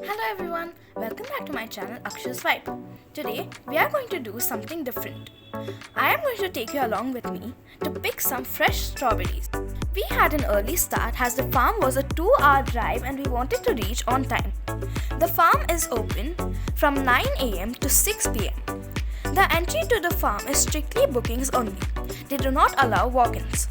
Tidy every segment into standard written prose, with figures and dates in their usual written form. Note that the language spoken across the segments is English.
Hello everyone, welcome back to my channel Akshu's Vibe. Today we are going to do something different. I am going to take you along with me to pick some fresh strawberries. We had an early start as the farm was a 2-hour drive and we wanted to reach on time. The farm is open from 9 am to 6 pm. The entry to the farm is strictly bookings only. They do not allow walk-ins.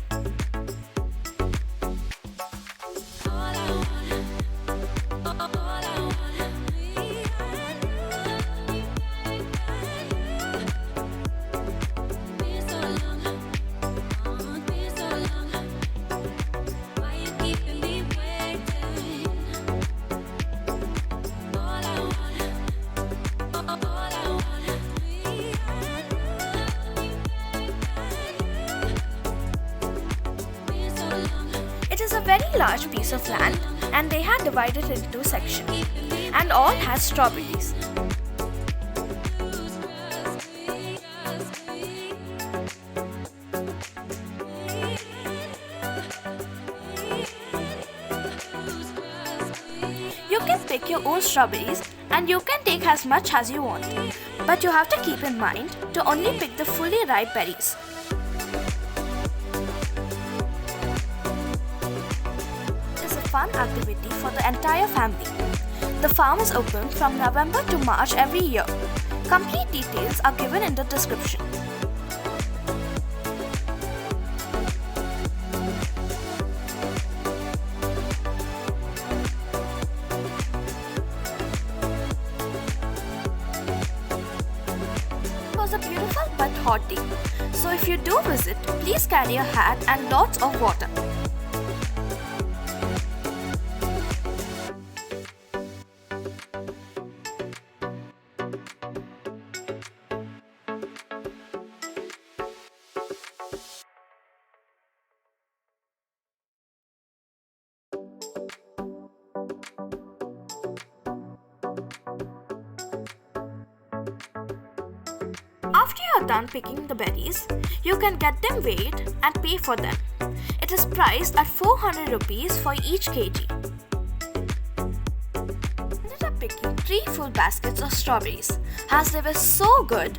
It is a very large piece of land and they had divided it into sections and all has strawberries. You can pick your own strawberries and you can take as much as you want, but you have to keep in mind to only pick the fully ripe berries. Fun activity for the entire family. The farm is open from November to March every year. Complete details are given in the description. It was a beautiful but hot day, so if you do visit, please carry a hat and lots of water. After you are done picking the berries, you can get them weighed and pay for them. It is priced at 400 rupees for each kg. I ended up picking 3 full baskets of strawberries as they were so good,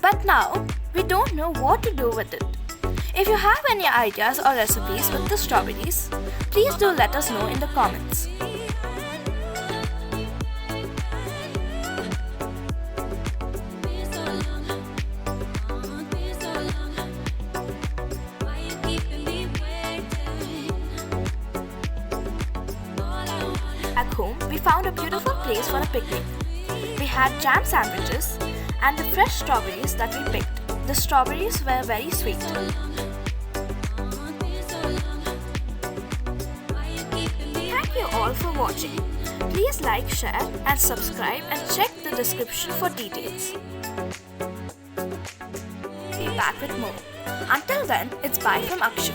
but now we don't know what to do with it. If you have any ideas or recipes with the strawberries, please do let us know in the comments. At home, we found a beautiful place for a picnic. We had jam sandwiches and the fresh strawberries that we picked. The strawberries were very sweet. Thank you all for watching. Please like, share and subscribe and check the description for details. Be back with more. Until then, it's bye from Akshu.